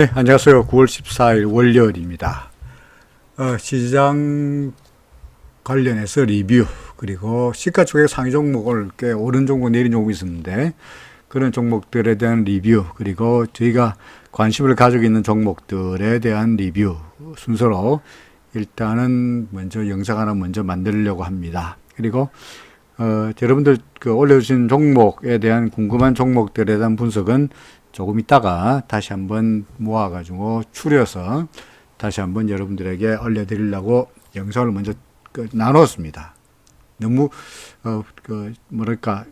네, 안녕하세요. 9월 14일 월요일입니다. 시장 관련해서 리뷰, 그리고 시가총액 상위 종목을 꽤 오른 종목, 내린 종목이 있었는데, 그런 종목들에 대한 리뷰, 그리고 저희가 관심을 가지고 있는 종목들에 대한 리뷰 순서로 일단은 먼저 영상 하나 먼저 만들려고 합니다. 그리고 여러분들 올려주신 종목에 대한 궁금한 종목들에 대한 분석은 조금 있다가 다시 한번 모아가지고 추려서 다시 한번 여러분들에게 알려드리려고 영상을 먼저 나눴습니다. 너무 뭐랄까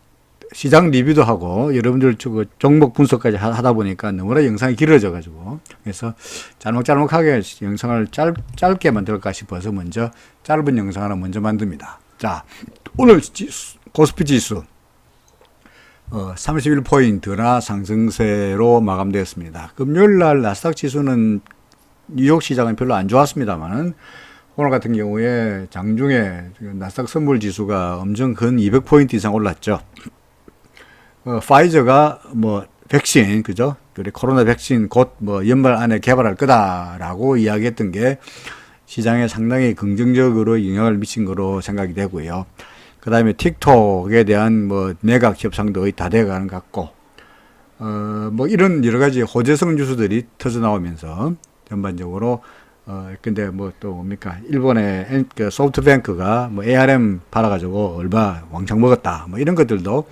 시장 리뷰도 하고 여러분들 종목 분석까지 하다 보니까 너무나 영상이 길어져 가지고, 그래서 짤막짤막하게 영상을 짧게 만들까 싶어서 먼저 짧은 영상 하나 먼저 만듭니다. 자, 오늘 코스피 지수 31포인트나 상승세로 마감되었습니다. 금요일날 나스닥 지수는 뉴욕 시장은 별로 안 좋았습니다만은, 오늘 같은 경우에 장중에 나스닥 선물 지수가 엄청 근 200포인트 이상 올랐죠. 파이저가 백신, 그죠? 우리 코로나 백신 곧 연말 안에 개발할 거다라고 이야기했던 게 시장에 상당히 긍정적으로 영향을 미친 거로 생각이 되고요. 그 다음에 틱톡에 대한 매각 협상도 거의 다 돼가는 것 같고, 이런 여러 가지 호재성 뉴스들이 터져 나오면서 전반적으로, 근데 또 뭡니까? 일본의 소프트뱅크가 ARM 팔아가지고 얼마 왕창 먹었다. 이런 것들도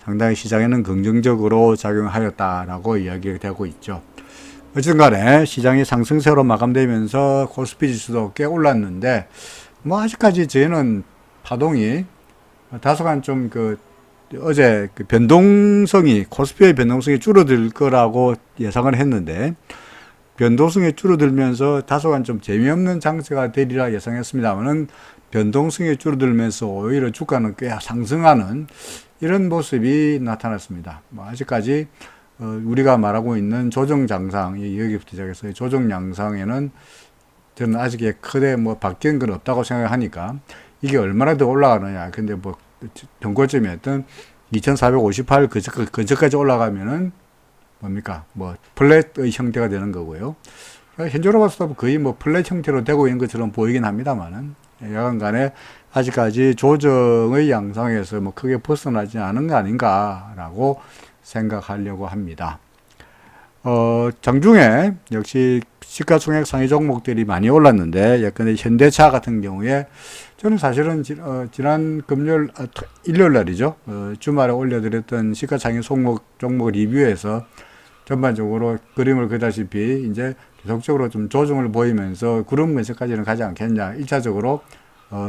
상당히 시장에는 긍정적으로 작용하였다라고 이야기가 되고 있죠. 어쨌든 간에 시장이 상승세로 마감되면서 코스피 지수도 꽤 올랐는데, 아직까지 저희는 파동이 다소간 좀 어제 변동성이, 코스피의 변동성이 줄어들 거라고 예상을 했는데, 변동성이 줄어들면서 다소간 좀 재미없는 장세가 되리라 예상했습니다만은, 변동성이 줄어들면서 오히려 주가는 꽤 상승하는 이런 모습이 나타났습니다. 아직까지 우리가 말하고 있는 조정 장상, 여기부터 시작해서 조정 양상에는 저는 아직 크게 바뀐 건 없다고 생각하니까, 이게 얼마나 더 올라가느냐. 근데 정고점이었던 2458 근처까지 올라가면은 뭡니까? 플랫의 형태가 되는 거고요. 현재로 봐서도 거의 플랫 형태로 되고 있는 것처럼 보이긴 합니다만은, 여간 간에 아직까지 조정의 양상에서 크게 벗어나지 않은 거 아닌가라고 생각하려고 합니다. 장중에 역시 시가총액 상위 종목들이 많이 올랐는데, 예컨대 현대차 같은 경우에 저는 사실은 지난 일요일 날이죠. 주말에 올려드렸던 시가총액 종목 리뷰에서 전반적으로 그림을 그다시피 이제 계속적으로 좀 조정을 보이면서 구름 근처까지는 가지 않겠냐, 1차적으로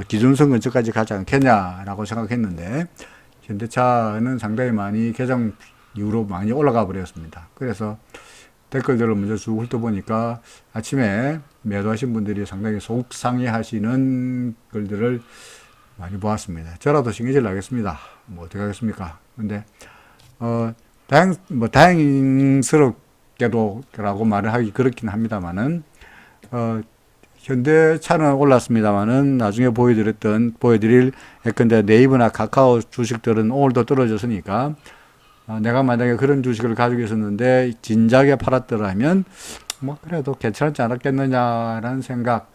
기준선 근처까지 가지 않겠냐라고 생각했는데, 현대차는 상당히 많이 개정 이후로 많이 올라가 버렸습니다. 그래서 댓글들을 먼저 쭉 훑어보니까 아침에 매도하신 분들이 상당히 속상해 하시는 글들을 많이 보았습니다. 저라도 신경질 나겠습니다. 어떻게 하겠습니까? 근데, 다행스럽게도 라고 말을 하기 그렇긴 합니다만은, 현대차는 올랐습니다만은 나중에 보여드릴 예컨대 네이버나 카카오 주식들은 오늘도 떨어졌으니까, 내가 만약에 그런 주식을 가지고 있었는데 진작에 팔았더라면 그래도 괜찮지 않았겠느냐라는 생각.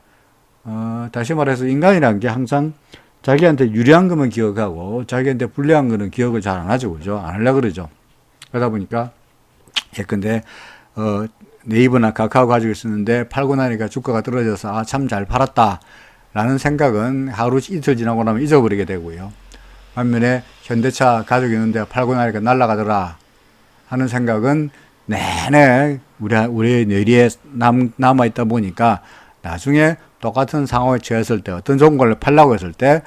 다시 말해서 인간이란 게 항상 자기한테 유리한 것만 기억하고 자기한테 불리한 거는 기억을 잘 안 하죠. 그죠? 안 하려고 그러죠. 그러다 보니까 예컨대 네이버나 카카오 가지고 있었는데 팔고 나니까 주가가 떨어져서 참 잘 팔았다 라는 생각은 하루 이틀 지나고 나면 잊어버리게 되고요. 반면에 현대차 가지고 있는데 팔고 나니까 날아가더라 하는 생각은 내내 우리의 뇌리에 남아있다 보니까, 나중에 똑같은 상황에 처했을 때, 어떤 좋은 걸 팔라고 했을 때,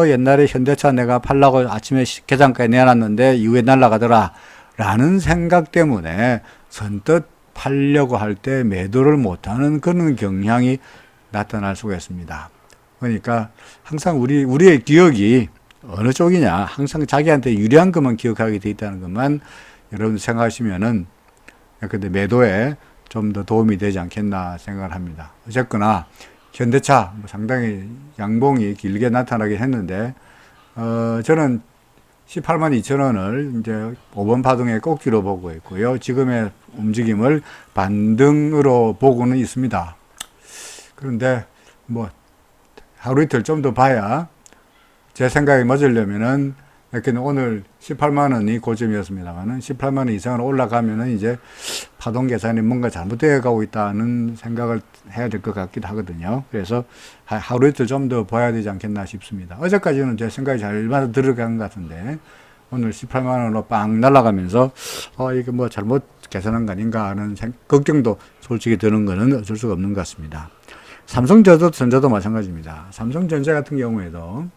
옛날에 현대차 내가 팔라고 아침에 계장가에 내놨는데 이후에 날아가더라 라는 생각 때문에 선뜻 팔려고 할 때 매도를 못하는 그런 경향이 나타날 수가 있습니다. 그러니까 항상 우리의 기억이 어느 쪽이냐, 항상 자기한테 유리한 것만 기억하게 돼 있다는 것만 여러분 생각하시면은, 근데 매도에 좀 더 도움이 되지 않겠나 생각을 합니다. 어쨌거나 현대차 상당히 양봉이 길게 나타나긴 했는데, 저는 18만 2천 원을 이제 5번 파동의 꼭지로 보고 있고요. 지금의 움직임을 반등으로 보고는 있습니다. 그런데 뭐 하루 이틀 좀 더 봐야 제 생각에 맞으려면은 이렇게 오늘 18만 원이 고점이었습니다만은 18만 원 이상으로 올라가면은 이제 파동 계산이 뭔가 잘못되어 가고 있다는 생각을 해야 될 것 같기도 하거든요. 그래서 하루 이틀 좀 더 봐야 되지 않겠나 싶습니다. 어제까지는 제 생각이 잘 맞아 들어간 것 같은데 오늘 18만 원으로 빵 날아가면서 이게 뭐 잘못 계산한 거 아닌가 하는 걱정도 솔직히 드는 거는 어쩔 수가 없는 것 같습니다. 삼성전자도 마찬가지입니다. 삼성전자 같은 경우에도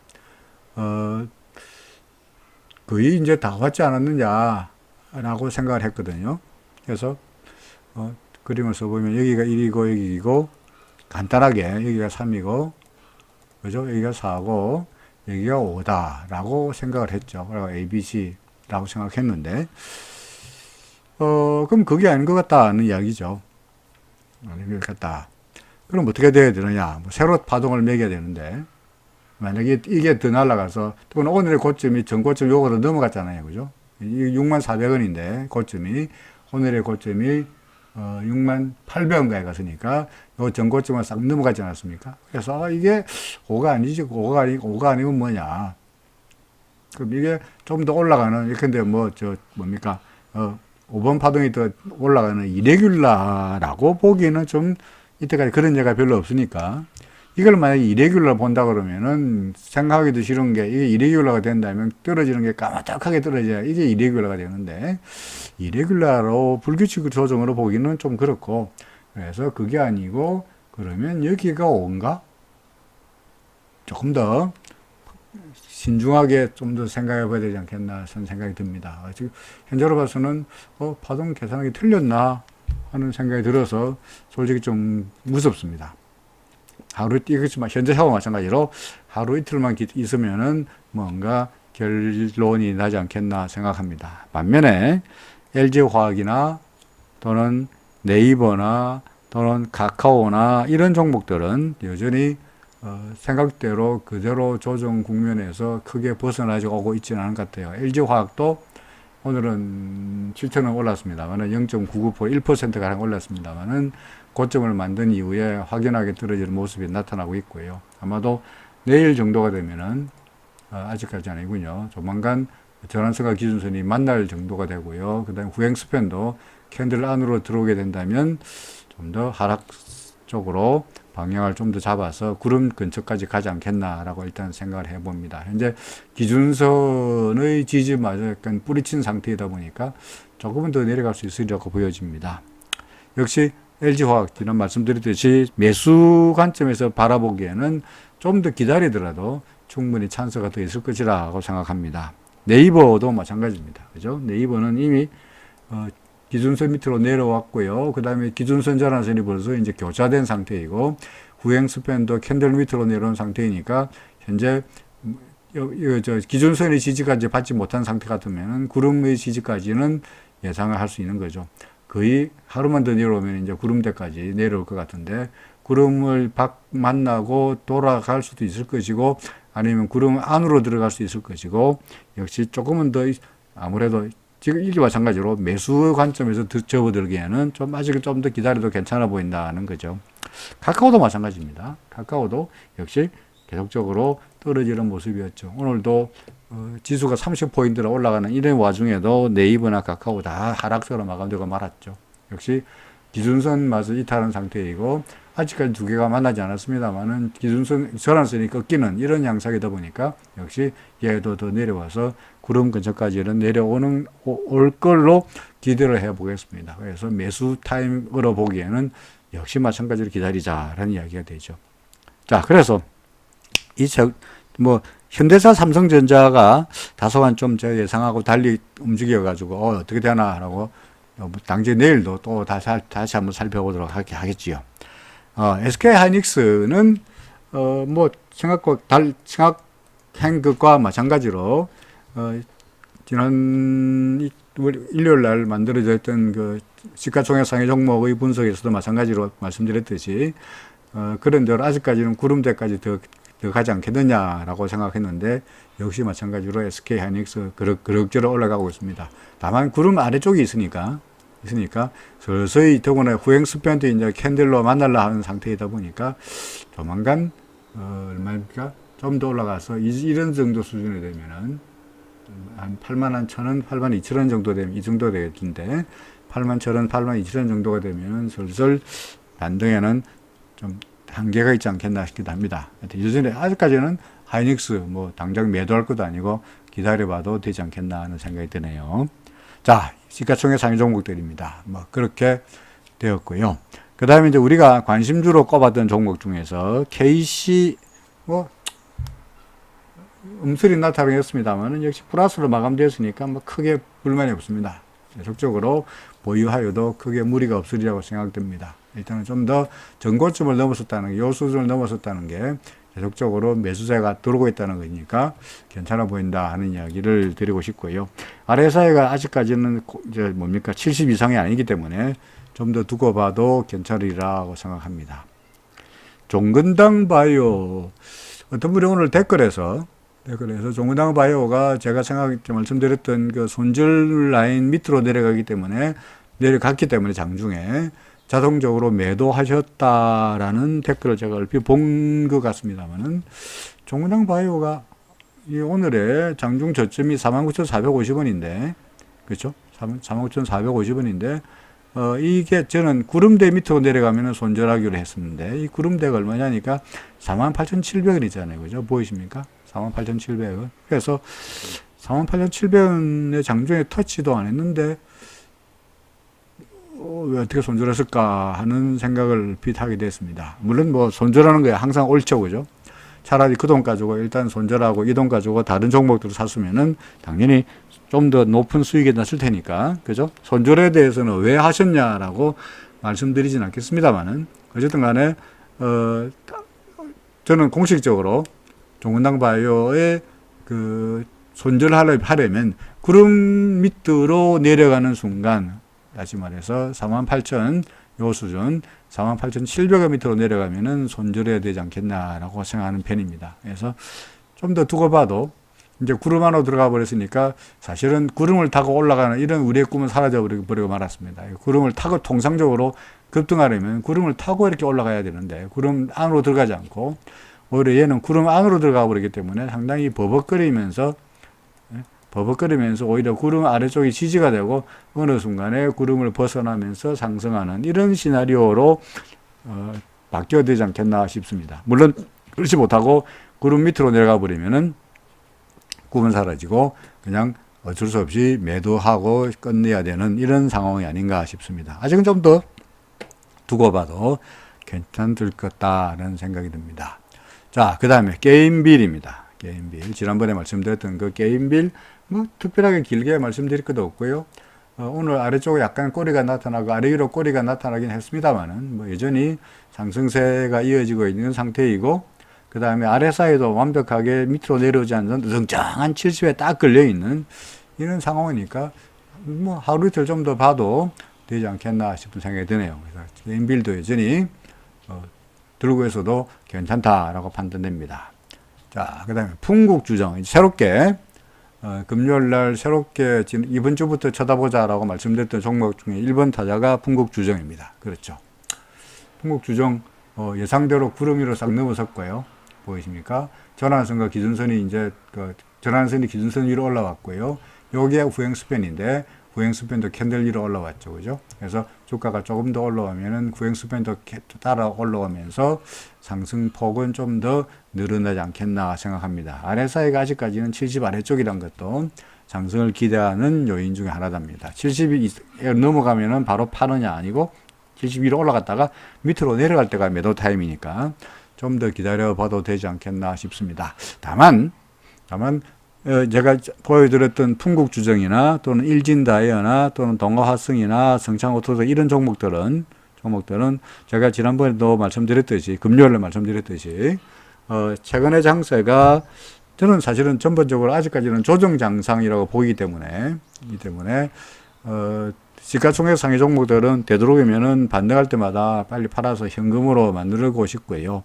거의 이제 다 왔지 않았느냐라고 생각을 했거든요. 그래서 그림을 써보면 여기가 1이고 여기 2고 간단하게 여기가 3이고 그죠? 여기가 4고 여기가 5다라고 생각을 했죠. 그리고 ABC라고 생각했는데 그럼 그게 아닌 것 같다는 이야기죠. 아닌 것 같다. 그럼 어떻게 돼야 되느냐? 뭐 새로 파동을 매겨야 되는데 만약에 이게 더 날아가서 또 오늘의 고점이 전고점 요거로 넘어갔잖아요. 그죠? 64,400원인데 고점이 오늘의 고점이 68,000원가에 갔으니까 요 전고점을 싹 넘어가지 않았습니까? 그래서 이게 5가 아니지 5가 아니면 뭐냐? 그럼 이게 좀 더 올라가는 근데 뭡니까? 5번 파동이 더 올라가는 이레귤라라고 보기에는 좀 이때까지 그런 예가 별로 없으니까 이걸 만약에 이레귤라 본다 그러면은 생각하기도 싫은 게 이게 이레귤라가 된다면 떨어지는 게 까마득하게 떨어져야 이게 이레귤라가 되는데 이레귤라로 불규칙 조정으로 보기는 좀 그렇고 그래서 그게 아니고 그러면 여기가 5인가? 조금 더 신중하게 좀 더 생각해 봐야 되지 않겠나 하는 생각이 듭니다. 지금 현재로 봐서는 파동 계산하기 틀렸나 하는 생각이 들어서 솔직히 좀 무섭습니다. 하루 이것이만 현재하고 마찬가지로 하루 이틀만 있으면은 뭔가 결론이 나지 않겠나 생각합니다. 반면에 LG화학이나 또는 네이버나 또는 카카오나 이런 종목들은 여전히 생각대로 그대로 조정 국면에서 크게 벗어나지 오고 있지는 않은 것 같아요. LG화학도 오늘은 7,000원 올랐습니다만은 0.99% 1%가량 올랐습니다만은 고점을 만든 이후에 확연하게 떨어지는 모습이 나타나고 있고요. 아마도 내일 정도가 되면은 아직까지 아니군요. 조만간 전환선과 기준선이 만날 정도가 되고요. 그 다음에 후행 스팬도 캔들 안으로 들어오게 된다면 좀 더 하락 쪽으로 방향을 좀 더 잡아서 구름 근처까지 가지 않겠나라고 일단 생각을 해봅니다. 현재 기준선의 지지마저 약간 뿌리친 상태이다 보니까 조금은 더 내려갈 수 있으리라고 보여집니다. 역시 LG화학 지난 말씀드렸듯이 매수 관점에서 바라보기에는 좀 더 기다리더라도 충분히 찬스가 더 있을 것이라고 생각합니다. 네이버도 마찬가지입니다. 그죠? 네이버는 이미 기준선 밑으로 내려왔고요. 그 다음에 기준선 전환선이 벌써 이제 교차된 상태이고 후행 스팬도 캔들 밑으로 내려온 상태이니까 현재 기준선의 지지까지 받지 못한 상태 같으면은 구름의 지지까지는 예상을 할 수 있는 거죠. 거의 하루만 더 내려오면 이제 구름대까지 내려올 것 같은데 구름을 만나고 돌아갈 수도 있을 것이고 아니면 구름 안으로 들어갈 수 있을 것이고 역시 조금은 더 아무래도 지금 이게 마찬가지로 매수 관점에서 접어들기에는 좀 아직 좀 더 기다려도 괜찮아 보인다는 거죠. 카카오도 마찬가지입니다. 카카오도 역시 계속적으로 떨어지는 모습이었죠. 오늘도 지수가 30포인트로 올라가는 이런 와중에도 네이버나 카카오 다 하락세로 마감되고 말았죠. 역시 기준선마저 이탈한 상태이고 아직까지 두 개가 만나지 않았습니다만은 기준선 전환선이 꺾이는 이런 양상이다 보니까 역시 얘도 더 내려와서 구름 근처까지는 올 걸로 기대를 해 보겠습니다. 그래서 매수 타임으로 보기에는 역시 마찬가지로 기다리자라는 이야기가 되죠. 자, 그래서 현대사 삼성전자가 다소간 좀 제가 예상하고 달리 움직여가지고 어떻게 되나라고 당장 내일도 또 다시 한번 살펴보도록 하겠지요. SK하이닉스는 생각한 것과 마찬가지로 지난 일요일 날 만들어졌던 그 시가총액 상위 종목의 분석에서도 마찬가지로 말씀드렸듯이 그런 대로 아직까지는 구름대까지 더 가지 않겠느냐라고 생각했는데 역시 마찬가지로 SK하이닉스 그럭저럭 올라가고 있습니다. 다만 구름 아래쪽이 있으니까 있으니까 서서히 더구나 후행 스팬도 이제 캔들로 만날라 하는 상태이다 보니까 조만간 얼마입니까? 좀 더 올라가서 이런 정도 수준이 되면은 한 81,000원, 82,000원 정도 되면 이 정도 되겠는데 81,000원, 82,000원 정도가 되면 슬슬 반등에는 좀 한계가 있지 않겠나 싶기도 합니다. 여전히 아직까지는 하이닉스 뭐 당장 매도할 것도 아니고 기다려봐도 되지 않겠나 하는 생각이 드네요. 자, 시가총액 상위 종목들입니다. 뭐 그렇게 되었고요. 그 다음에 이제 우리가 관심주로 꼽았던 종목 중에서 KC 뭐 음슬이 나타나긴 했습니다만 역시 플러스로 마감되었으니까 뭐 크게 불만이 없습니다. 계속적으로 보유하여도 크게 무리가 없으리라고 생각됩니다. 일단은 좀 더 전고점을 넘어섰다는 게, 요 수준을 넘어섰다는 게 계속적으로 매수세가 들어오고 있다는 거니까 괜찮아 보인다 하는 이야기를 드리고 싶고요. RSI가 아직까지는 이제 뭡니까 70 이상이 아니기 때문에 좀 더 두고 봐도 괜찮으리라고 생각합니다. 종근당 바이오, 어떤 분이 오늘 댓글에서 종근당 바이오가 제가 말씀드렸던 그 손절 라인 밑으로 내려갔기 때문에 장중에 자동적으로 매도하셨다라는 댓글을 제가 얼핏 본 것 같습니다만은, 종근당 바이오가 이 오늘의 장중 저점이 49,450원인데, 그렇죠? 49,450원인데, 이게 저는 구름대 밑으로 내려가면 손절하기로 했었는데, 이 구름대가 얼마냐니까 48,700원이잖아요. 그죠? 보이십니까? 48,700원. 그래서 48,700원의 장중에 터치도 안 했는데, 왜 어떻게 손절했을까 하는 생각을 하게 됐습니다. 물론 뭐 손절하는 거야 항상 옳죠, 그죠? 차라리 그 돈 가지고 일단 손절하고 이 돈 가지고 다른 종목들을 샀으면은 당연히 좀 더 높은 수익이 났을 테니까, 그죠? 손절에 대해서는 왜 하셨냐라고 말씀드리진 않겠습니다만은, 어쨌든 간에, 저는 공식적으로 종근당 바이오의 그 손절하려면 구름 밑으로 내려가는 순간, 다시 말해서 48,000 요 수준 48,700원 밑으로 내려가면은 손절해야 되지 않겠나라고 생각하는 편입니다. 그래서 좀 더 두고 봐도 이제 구름 안으로 들어가 버렸으니까 사실은 구름을 타고 올라가는 이런 우리의 꿈은 사라져 버리고 말았습니다. 구름을 타고 통상적으로 급등하려면 구름을 타고 이렇게 올라가야 되는데 구름 안으로 들어가지 않고 오히려 얘는 구름 안으로 들어가 버리기 때문에 상당히 버벅거리면서 오히려 구름 아래쪽이 지지가 되고 어느 순간에 구름을 벗어나면서 상승하는 이런 시나리오로 바뀌어야 되지 않겠나 싶습니다. 물론 그렇지 못하고 구름 밑으로 내려가 버리면은 꿈은 사라지고 그냥 어쩔 수 없이 매도하고 끝내야 되는 이런 상황이 아닌가 싶습니다. 아직은 좀 더 두고 봐도 괜찮을 것 같다는 생각이 듭니다. 자, 그 다음에 게임빌입니다. 게임빌. 지난번에 말씀드렸던 그 게임빌 뭐 특별하게 길게 말씀드릴 것도 없고요. 오늘 아래쪽에 약간 꼬리가 나타나고 아래 위로 꼬리가 나타나긴 했습니다만은 뭐 여전히 상승세가 이어지고 있는 상태이고, 그 다음에 RSI도 완벽하게 밑으로 내려오지 않는 정정한 70에 딱 걸려 있는 이런 상황이니까 뭐 하루 이틀 좀 더 봐도 되지 않겠나 싶은 생각이 드네요. 그래서 게임빌도 여전히 들고에서도 괜찮다라고 판단됩니다. 자, 그 다음에 풍국주정 새롭게 금요일날 새롭게 이번 주부터 쳐다보자라고 말씀드렸던 종목 중에 1번 타자가 풍국주정입니다. 그렇죠. 풍국주정 예상대로 구름 위로 싹 넘어섰고요. 보이십니까? 전환선과 기준선이 이제 전환선이 기준선 위로 올라왔고요. 요게 후행 스팬인데 후행 스팬도 캔들 위로 올라왔죠. 그죠? 그래서 주가가 조금 더 올라오면은 후행 스팬도 따라 올라오면서 상승폭은 좀 더 늘어나지 않겠나 생각합니다. RSI가 아직까지는 70 아래쪽이란 것도 상승을 기대하는 요인 중에 하나답니다. 70이 넘어가면은 바로 파느냐 아니고 70 위로 올라갔다가 밑으로 내려갈 때가 매도 타임이니까 좀 더 기다려 봐도 되지 않겠나 싶습니다. 다만 제가 보여드렸던 풍국주정이나 또는 일진다이어나 또는 동아화성이나 성창오토도 이런 종목들은 제가 지난번에도 말씀드렸듯이 금요일에 말씀드렸듯이 최근의 장세가 저는 사실은 전반적으로 아직까지는 조정 장상이라고 보이기 때문에 시가총액 상위 종목들은 되도록이면은 반등할 때마다 빨리 팔아서 현금으로 만들고 싶고요.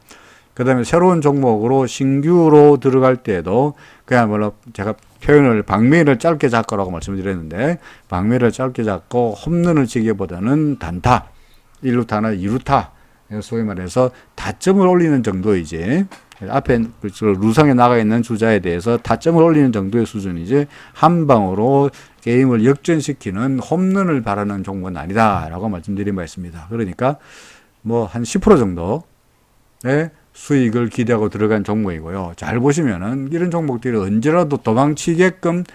그 다음에 새로운 종목으로 신규로 들어갈 때에도 그야말로 제가 표현을 방매를 짧게 잡고라고 말씀드렸는데 방매를 짧게 잡고 홈런을 치기보다는 단타, 1루타나 2루타 소위 말해서 타점을 올리는 정도이지 앞에 루상에 나가 있는 주자에 대해서 타점을 올리는 정도의 수준이지 한 방으로 게임을 역전시키는 홈런을 바라는 종목은 아니다라고 말씀드린 바 있습니다. 그러니까 뭐 한 10% 정도의 수익을 기대하고 들어간 종목이고요. 잘 보시면은 이런 종목들이 언제라도 도망치게끔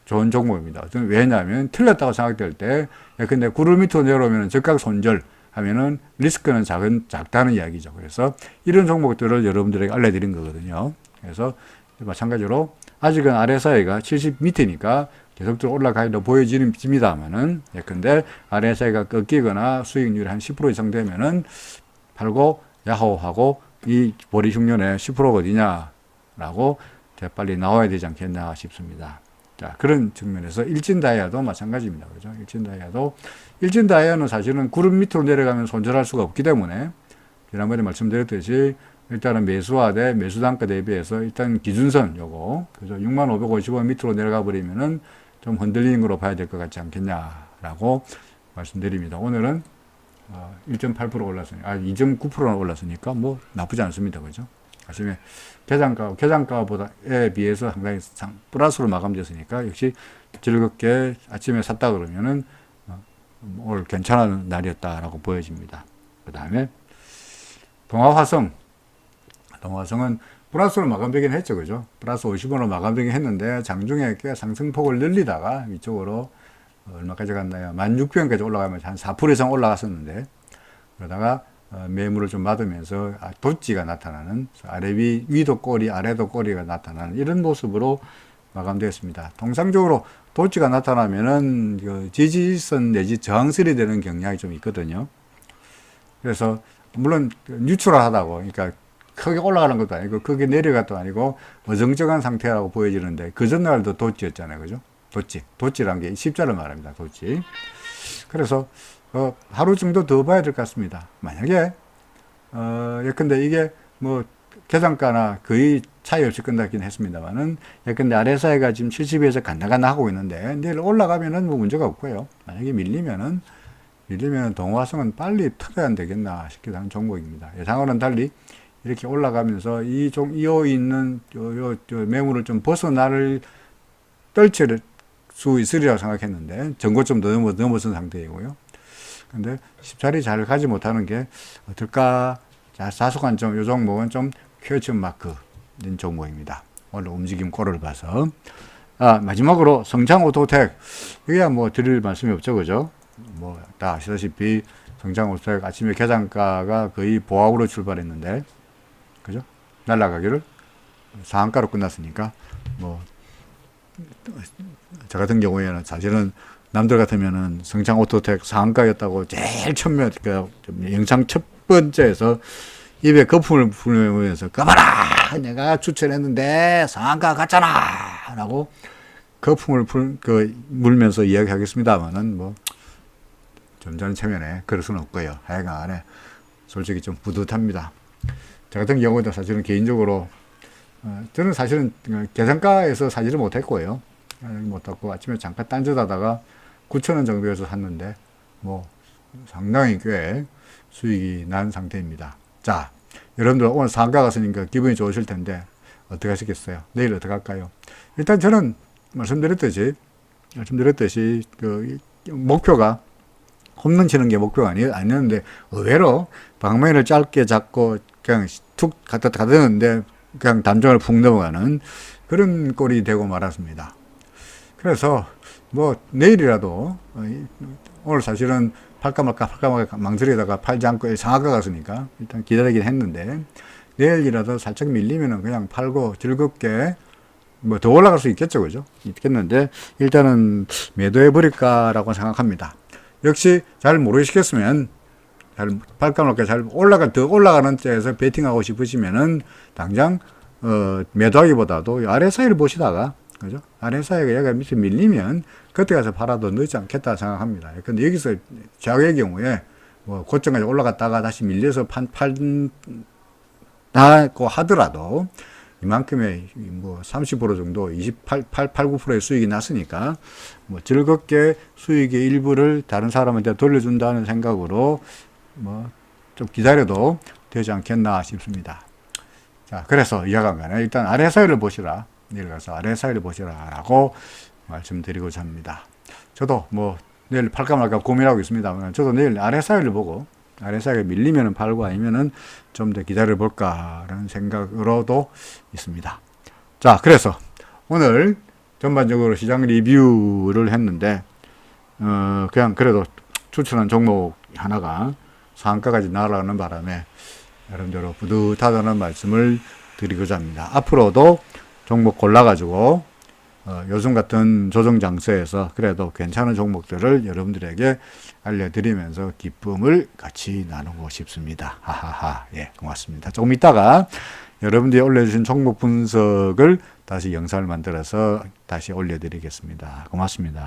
좋은 종목입니다. 왜냐하면 틀렸다고 생각될 때 근데 구름 밑으로 내려오면 적각 손절 하면은 리스크는 작다는 이야기죠. 그래서 이런 종목들을 여러분들에게 알려드린 거거든요. 그래서 마찬가지로 아직은 RSI가 70 밑이니까 계속적으로 올라가기도 보여집니다만은 예컨대 RSI가 꺾이거나 수익률이 한 10% 이상 되면은 팔고 야호하고 이 보리 흉년에 10%가 어디냐라고 빨리 나와야 되지 않겠나 싶습니다. 자, 그런 측면에서 일진다이아도 마찬가지입니다. 그죠? 일진다이아는 사실은 구름 밑으로 내려가면 손절할 수가 없기 때문에 지난번에 말씀드렸듯이 일단은 매수와 대 매수 단가 대비해서 일단 기준선 요거 그죠? 6550원 밑으로 내려가 버리면은 좀 흔들리는 거로 봐야 될 것 같지 않겠냐라고 말씀드립니다. 오늘은 1.8% 올랐으니까 2.9%나 올랐으니까 뭐 나쁘지 않습니다. 그죠? 아침에 계장가에 비해서 상당히 플러스로 마감됐으니까 역시 즐겁게 아침에 샀다 그러면은 오늘 괜찮은 날이었다라고 보여집니다. 그 다음에 동아화성은 플러스로 마감되긴 했죠. 그죠? 플러스 50원으로 마감되긴 했는데 장중에 꽤 상승폭을 늘리다가 위쪽으로 얼마까지 갔나요? 16,000원까지 올라가면 한 4% 이상 올라갔었는데 그러다가 매물을 좀 맞으면서 돛지가 나타나는 위도 꼬리 아래도 꼬리가 나타나는 이런 모습으로 마감되었습니다. 통상적으로 돛지가 나타나면은 그 지지선 내지 저항선이 되는 경향이 좀 있거든요. 그래서 물론 뉴트럴하다고 그러니까 크게 올라가는 것도 아니고 크게 내려가도 아니고 어정쩡한 상태라고 보여지는데 그 전날도 돛지였잖아요. 그죠? 돛지란 게 십자를 말합니다. 돛지. 그래서 하루 정도 더 봐야 될 것 같습니다. 만약에 예컨대 이게 뭐 계산가나 거의 차이 없이 끝나긴 했습니다만은 예컨대 RSI가 지금 70에서 간다간다 하고 있는데 내일 올라가면은 뭐 문제가 없고요. 만약에 밀리면은 동화성은 빨리 틀어야 되겠나 싶기도 하는 종목입니다. 예상과는 달리 이렇게 올라가면서 이어 있는 매물을 좀 벗어날 떨칠 수 있으리라고 생각했는데 전고점 넘어선 상태이고요. 근데 십자리 잘 가지 못하는 게 어떨까? 자, 사소관점 이 종목은 좀 퀘스천 마크인 종목입니다. 오늘 움직임 꼴을 봐서 마지막으로 성장오토텍 이게 뭐 드릴 말씀이 없죠, 그죠? 뭐 다 아시다시피 성장오토텍 아침에 계장가가 거의 보합으로 출발했는데, 그죠? 날라가기를 상한가로 끝났으니까 뭐 저 같은 경우에는 사실은 남들 같으면은 성장 오토텍 상한가였다고 제일 처음에 영상 첫 번째에서 입에 거품을 불면서 까봐라 내가 추천했는데 상한가 갔잖아 라고 거품을 물면서 이야기하겠습니다만은 뭐 점잖은 체면에 그럴 수는 없고요. 하여간에 솔직히 좀 뿌듯합니다. 저 같은 경우도 사실은 개인적으로 저는 사실은 계산가에서 사지를 못했고요. 못했고 아침에 잠깐 딴짓하다가 9,000원 정도에서 샀는데 뭐 상당히 꽤 수익이 난 상태입니다. 자, 여러분들 오늘 상가 갔으니까 기분이 좋으실 텐데 어떻게 하시겠어요? 내일 어떻게 할까요? 일단 저는 말씀드렸듯이 그 목표가 홈런 치는 게 목표가 아니었는데 의외로 방망이를 짧게 잡고 그냥 툭 갖다 대는데 그냥 담장을 푹 넘어가는 그런 꼴이 되고 말았습니다. 그래서 뭐 내일이라도 오늘 사실은 팔까 말까 망설이다가 팔지 않고 상하가 갔으니까 일단 기다리긴 했는데 내일이라도 살짝 밀리면은 그냥 팔고 즐겁게 뭐 더 올라갈 수 있겠죠, 그죠? 있겠는데 일단은 매도해 버릴까라고 생각합니다. 역시 잘 모르시겠으면 잘 팔까 말까 잘 더 올라가는 데에서 베팅하고 싶으시면은 당장 매도하기보다도 RSI를 보시다가 그죠? RSI가 여기가 밑에 밀리면 그때 가서 팔아도 늦지 않겠다 생각합니다. 근데 여기서 좌우의 경우에 뭐 고점까지 올라갔다가 다시 밀려서 팔다고 하더라도 이만큼의 뭐 30% 정도 9%의 수익이 났으니까 뭐 즐겁게 수익의 일부를 다른 사람한테 돌려준다는 생각으로 뭐 좀 기다려도 되지 않겠나 싶습니다. 자, 그래서 이하간간에 일단 RSI를 보시라. 내일 가서 RSI를 보시라 라고 말씀드리고자 합니다. 저도 뭐 내일 팔까 말까 고민하고 있습니다만 저도 내일 RSI를 보고 RSI가 밀리면 팔고 아니면은 좀 더 기다려 볼까라는 생각으로도 있습니다. 자, 그래서 오늘 전반적으로 시장 리뷰를 했는데 그냥 그래도 추천한 종목 하나가 상한가까지 날아가는 바람에 여러분들 뿌듯하다는 말씀을 드리고자 합니다. 앞으로도 종목 골라가지고 요즘 같은 조정 장세에서 그래도 괜찮은 종목들을 여러분들에게 알려드리면서 기쁨을 같이 나누고 싶습니다. 하하하. 예, 고맙습니다. 조금 있다가 여러분들이 올려주신 종목 분석을 다시 영상을 만들어서 다시 올려드리겠습니다. 고맙습니다.